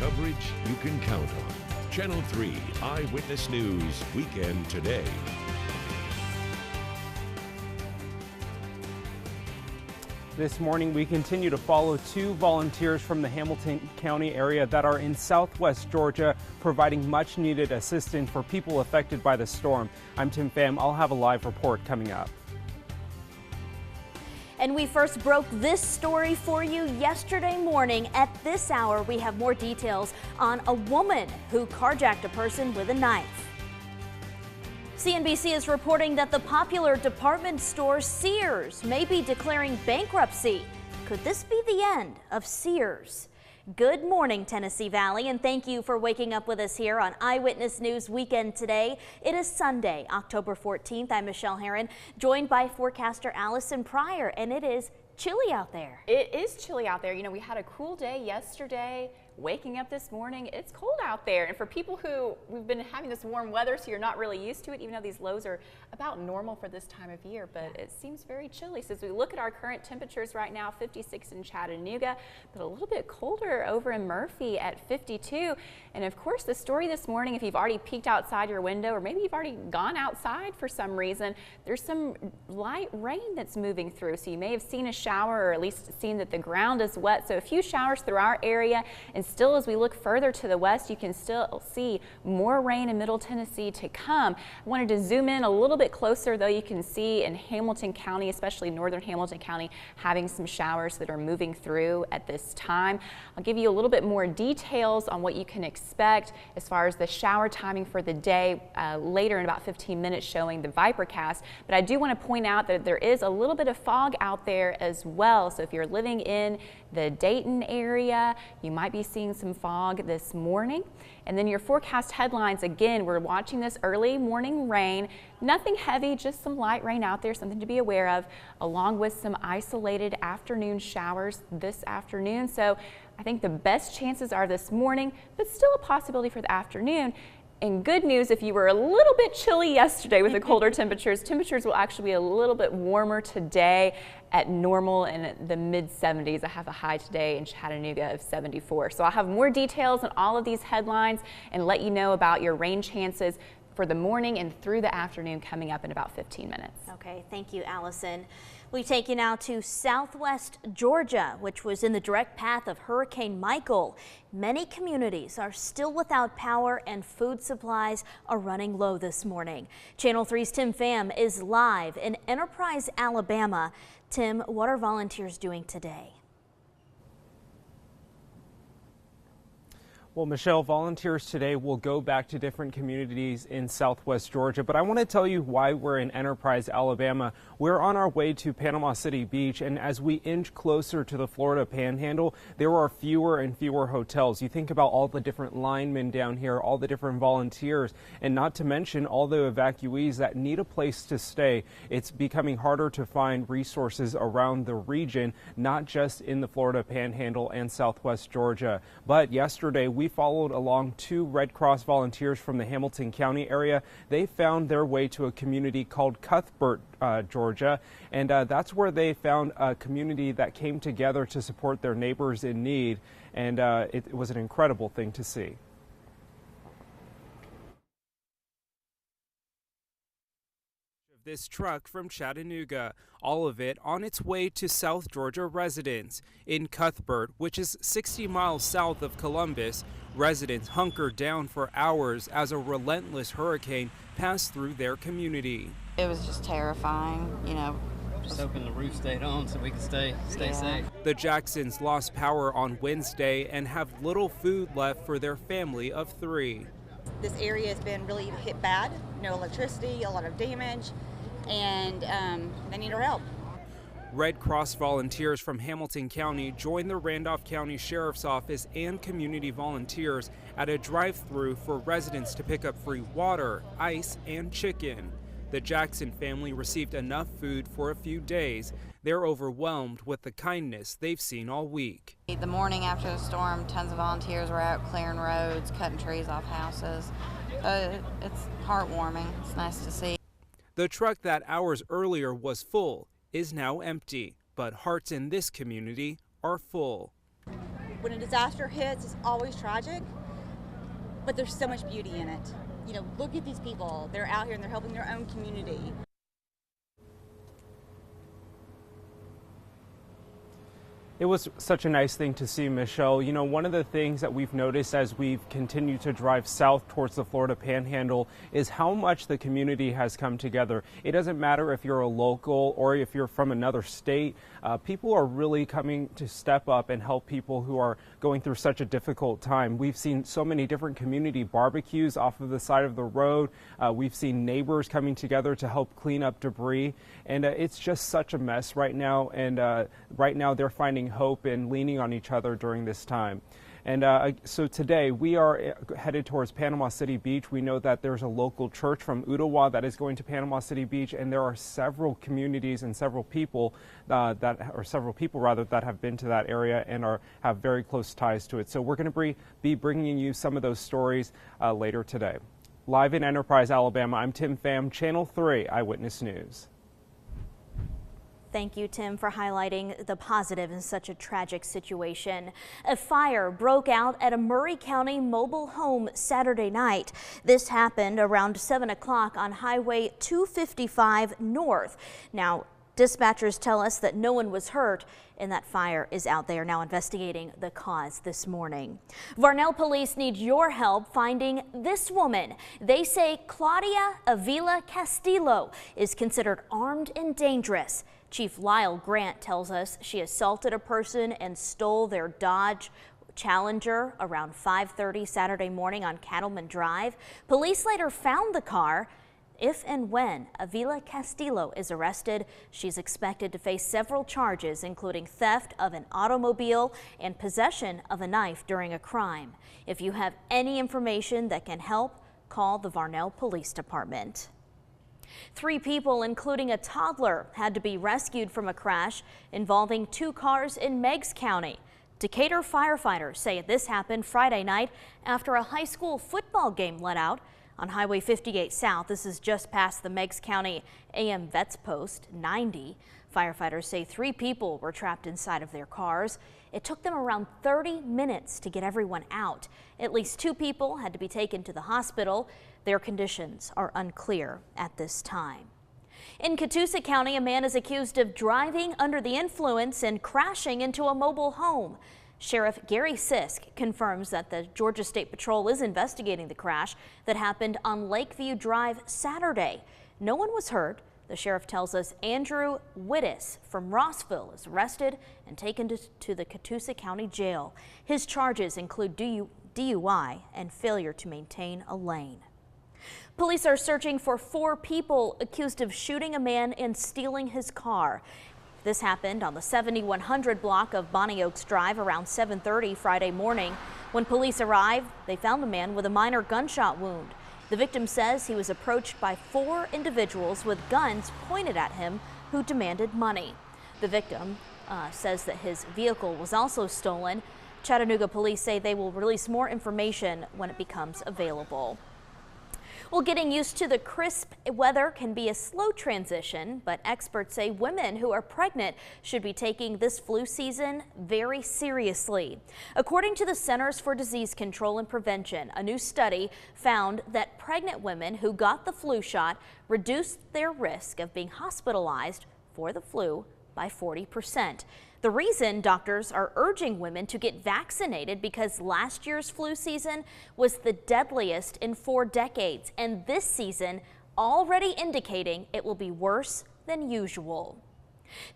Coverage you can count on. Channel 3 Eyewitness News Weekend Today. This morning, we continue to follow two volunteers from the Hamilton County area that are in southwest Georgia, providing much needed assistance for people affected by the storm. I'm Tim Pham. I'll have a live report coming up. And we first broke this story for you yesterday morning. At this hour, we have more details on a woman who carjacked a person with a knife. CNBC is reporting that the popular department store Sears may be declaring bankruptcy. Could this be the end of Sears? Good morning, Tennessee Valley, and thank you for waking up with us here on Eyewitness News Weekend Today. It is Sunday, October 14th. I'm Michelle Herron, joined by forecaster Allison Pryor, and it is chilly out there. It is chilly out there. You know, we had a cool day yesterday. Waking up this morning, it's cold out there. And for people who we've been having this warm weather, so you're not really used to it, even though these lows are about normal for this time of year, but it seems very chilly. So as we look at our current temperatures right now, 56 in Chattanooga, but a little bit colder over in Murphy at 52. And of course, the story this morning, if you've already peeked outside your window, or maybe you've already gone outside for some reason, there's some light rain that's moving through. So you may have seen a shower, or at least seen that the ground is wet. So a few showers through our area, and still as we look further to the west, you can still see more rain in Middle Tennessee to come. I wanted to zoom in a little bit closer, though. You can see in Hamilton County, especially northern Hamilton County, having some showers that are moving through at this time. I'll give you a little bit more details on what you can expect as far as the shower timing for the day later in about 15 minutes, showing the Vipercast. But I do want to point out that there is a little bit of fog out there as well. So if you're living in the Dayton area, you might be seeing some fog this morning. And then your forecast headlines, again, we're watching this early morning rain. Nothing heavy, just some light rain out there, something to be aware of, along with some isolated afternoon showers this afternoon. So I think the best chances are this morning, but still a possibility for the afternoon. And good news, if you were a little bit chilly yesterday with the colder temperatures will actually be a little bit warmer today at normal in the mid 70s. I have a high today in Chattanooga of 74. So I'll have more details on all of these headlines and let you know about your rain chances for the morning and through the afternoon coming up in about 15 minutes. Okay, thank you, Allison. We take you now to southwest Georgia, which was in the direct path of Hurricane Michael. Many communities are still without power and food supplies are running low this morning. Channel 3's Tim Pham is live in Enterprise, Alabama. Tim, what are volunteers doing today? Well, Michelle, volunteers today will go back to different communities in southwest Georgia, but I want to tell you why we're in Enterprise, Alabama. We're on our way to Panama City Beach, and as we inch closer to the Florida Panhandle, there are fewer and fewer hotels. You think about all the different linemen down here, all the different volunteers, and not to mention all the evacuees that need a place to stay. It's becoming harder to find resources around the region, not just in the Florida Panhandle and southwest Georgia. But yesterday, we followed along two Red Cross volunteers from the Hamilton County area. They found their way to a community called Cuthbert, Georgia, and that's where they found a community that came together to support their neighbors in need, and it was an incredible thing to see. This truck from Chattanooga, all of it on its way to South Georgia residents. In Cuthbert, which is 60 miles south of Columbus, residents hunkered down for hours as a relentless hurricane passed through their community. It was just terrifying, you know. Just hoping the roof stayed on so we could stay safe. The Jacksons lost power on Wednesday and have little food left for their family of 3. This area has been really hit bad. No electricity, a lot of damage, and they need our help. Red Cross volunteers from Hamilton County joined the Randolph County Sheriff's Office and community volunteers at a drive-through for residents to pick up free water, ice, and chicken. The Jackson family received enough food for a few days. They're overwhelmed with the kindness they've seen all week. The morning after the storm, tons of volunteers were out clearing roads, cutting trees off houses. It's heartwarming. It's nice to see. The truck that hours earlier was full is now empty, but hearts in this community are full. when a disaster hits, it's always tragic, but there's so much beauty in it. You know, look at these people. They're out here and they're helping their own community. It was such a nice thing to see, Michelle. You know, one of the things that we've noticed as we've continued to drive south towards the Florida Panhandle is how much the community has come together. It doesn't matter if you're a local or if you're from another state. People are really coming to step up and help people who are going through such a difficult time. We've seen so many different community barbecues off of the side of the road. We've seen neighbors coming together to help clean up debris. And it's just such a mess right now. And right now they're finding hope and leaning on each other during this time. And so today we are headed towards Panama City Beach. We know that there's a local church from Ottawa that is going to Panama City Beach, and there are several communities and several people that have been to that area and have very close ties to it. So we're going to be bringing you some of those stories later today. Live in Enterprise, Alabama, I'm Tim Pham, Channel 3 Eyewitness News. Thank you, Tim, for highlighting the positive in such a tragic situation. A fire broke out at a Murray County mobile home Saturday night. This happened around 7 o'clock on Highway 255 North. Now, dispatchers tell us that no one was hurt, and that fire is out there now investigating the cause this morning. Varnell police need your help finding this woman. They say Claudia Avila Castillo is considered armed and dangerous. Chief Lyle Grant tells us she assaulted a person and stole their Dodge Challenger around 5:30 Saturday morning on Cattleman Drive. Police later found the car. If and when Avila Castillo is arrested, she's expected to face several charges, including theft of an automobile and possession of a knife during a crime. If you have any information that can help, call the Varnell Police Department. 3 people, including a toddler, had to be rescued from a crash involving 2 cars in Meigs County. Decatur firefighters say this happened Friday night after a high school football game let out on Highway 58 South. This is just past the Meigs County AM Vets Post 90. Firefighters say 3 people were trapped inside of their cars. It took them around 30 minutes to get everyone out. At least 2 people had to be taken to the hospital. Their conditions are unclear at this time. In Catoosa County, a man is accused of driving under the influence and crashing into a mobile home. Sheriff Gary Sisk confirms that the Georgia State Patrol is investigating the crash that happened on Lakeview Drive Saturday. No one was hurt. The sheriff tells us Andrew Wittes from Rossville is arrested and taken to the Catoosa County Jail. His charges include DUI and failure to maintain a lane. Police are searching for 4 people accused of shooting a man and stealing his car. This happened on the 7100 block of Bonnie Oaks Drive around 7:30 Friday morning. When police arrived, they found the man with a minor gunshot wound. The victim says he was approached by 4 individuals with guns pointed at him who demanded money. The victim says that his vehicle was also stolen. Chattanooga police say they will release more information when it becomes available. Well, getting used to the crisp weather can be a slow transition, but experts say women who are pregnant should be taking this flu season very seriously. According to the Centers for Disease Control and Prevention, a new study found that pregnant women who got the flu shot reduced their risk of being hospitalized for the flu by 40%. The reason doctors are urging women to get vaccinated because last year's flu season was the deadliest in 4 decades, and this season already indicating it will be worse than usual.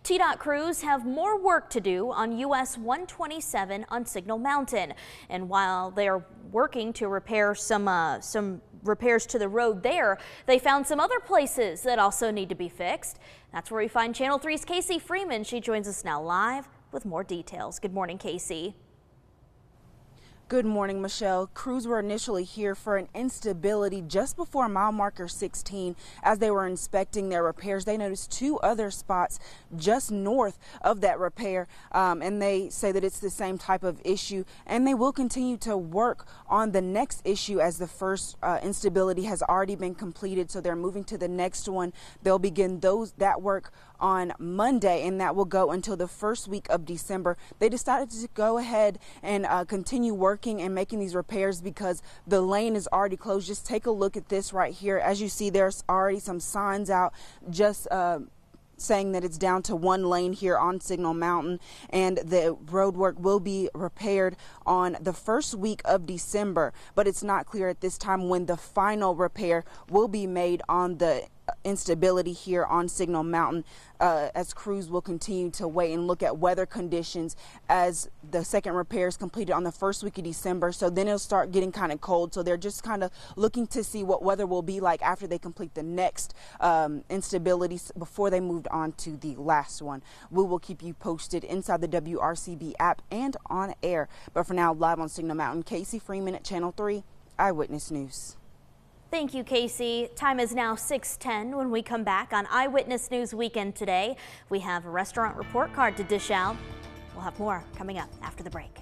TDOT crews have more work to do on US 127 on Signal Mountain, and while they're working to repair some repairs to the road there, they found some other places that also need to be fixed. That's where we find Channel 3's Casey Freeman. She joins us now live with more details. Good morning, Casey. Good morning, Michelle. Crews were initially here for an instability just before mile marker 16. As they were inspecting their repairs, they noticed 2 other spots just north of that repair, and they say that it's the same type of issue, and they will continue to work on the next issue as the first instability has already been completed, so they're moving to the next one. They'll begin that work on Monday, and that will go until the first week of December. They decided to go ahead and continue working and making these repairs because the lane is already closed. Just take a look at this right here. As you see, there's already some signs out just saying that it's down to one lane here on Signal Mountain, and the road work will be repaired on the first week of December, but it's not clear at this time when the final repair will be made on the instability here on Signal Mountain, as crews will continue to wait and look at weather conditions as the second repair is completed on the first week of December. So then it'll start getting kind of cold. So they're just kind of looking to see what weather will be like after they complete the next instabilities before they moved on to the last one. We will keep you posted inside the WRCB app and on air. But for now, live on Signal Mountain, Casey Freeman at Channel 3 Eyewitness News. Thank you, Casey. Time is now 6:10. When we come back on Eyewitness News Weekend today, we have a restaurant report card to dish out. We'll have more coming up after the break.